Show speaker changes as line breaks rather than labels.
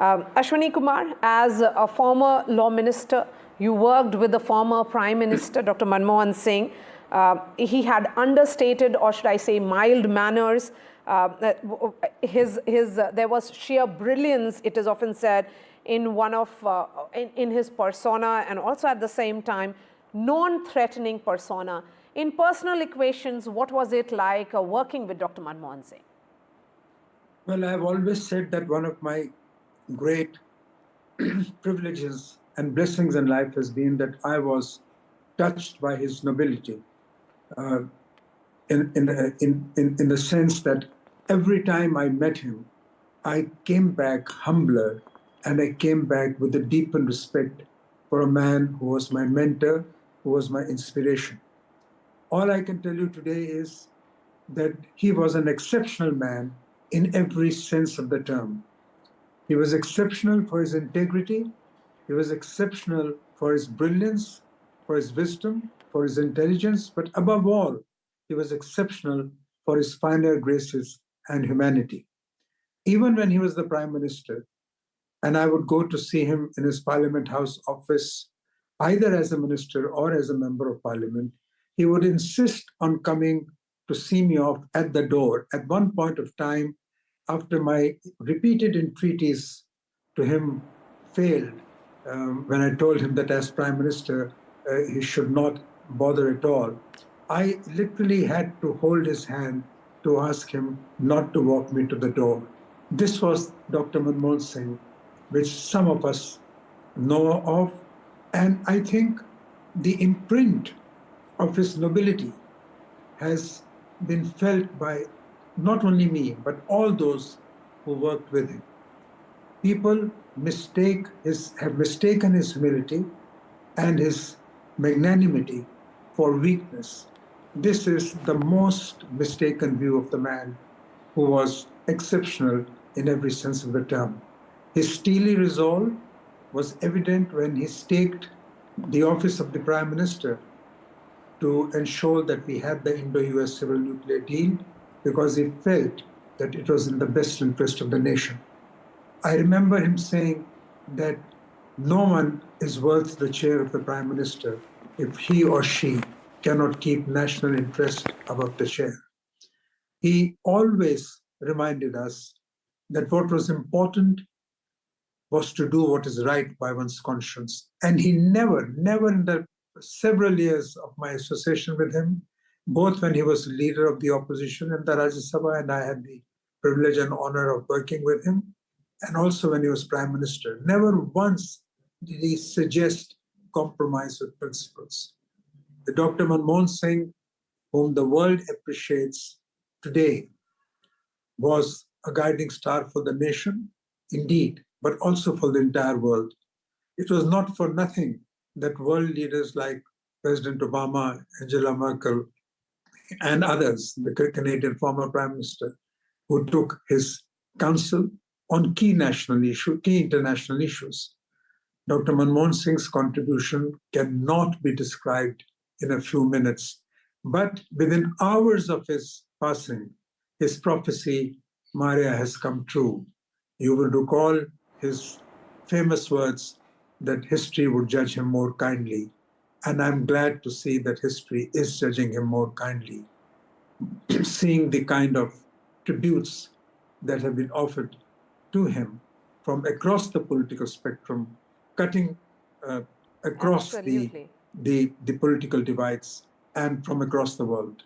Ashwini Kumar, as a former law minister, you worked with the former Prime Minister, Dr Manmohan Singh. He had understated, or should I say, mild manners. There was sheer brilliance, it is often said, in his persona, and also at the same time, non-threatening persona. In personal equations, what was it like working with Dr Manmohan Singh?
Well, I've always said that one of my great privileges and blessings in life has been that I was touched by his nobility, in the sense that every time I met him, I came back humbler, and I came back with a deepened respect for a man who was my mentor, who was my inspiration. All I can tell you today is that he was an exceptional man in every sense of the term. He was exceptional for his integrity. He was exceptional for his brilliance, for his wisdom, for his intelligence, but above all, he was exceptional for his finer graces and humanity. Even when he was the Prime Minister, and I would go to see him in his Parliament House office, either as a minister or as a member of Parliament, he would insist on coming to see me off at the door. At one point of time, after my repeated entreaties to him failed, when I told him that as Prime Minister, he should not bother at all, I literally had to hold his hand to ask him not to walk me to the door. This was Dr. Manmohan Singh, which some of us know of. And I think the imprint of his nobility has been felt by not only me, but all those who worked with him. People have mistaken his humility and his magnanimity for weakness. This is the most mistaken view of the man who was exceptional in every sense of the term. His steely resolve was evident when he staked the office of the Prime Minister to ensure that we had the Indo-US civil nuclear deal, because he felt that it was in the best interest of the nation. I remember him saying that no one is worth the chair of the Prime Minister if he or she cannot keep national interest above the chair. He always reminded us that what was important was to do what is right by one's conscience. And he never in the several years of my association with him, both when he was leader of the opposition in the Rajya Sabha, and I had the privilege and honor of working with him, and also when he was Prime Minister, never once did he suggest compromise with principles. The Dr. Manmohan Singh, whom the world appreciates today, was a guiding star for the nation, indeed, but also for the entire world. It was not for nothing that world leaders like President Obama, Angela Merkel, and others, the Canadian former Prime Minister, who took his counsel on key international issues. Dr. Manmohan Singh's contribution cannot be described in a few minutes, but within hours of his passing, his prophecy, Maria, has come true. You will recall his famous words that history would judge him more kindly. And I'm glad to see that history is judging him more kindly, seeing the kind of tributes that have been offered to him from across the political spectrum, cutting across the political divides, and from across the world.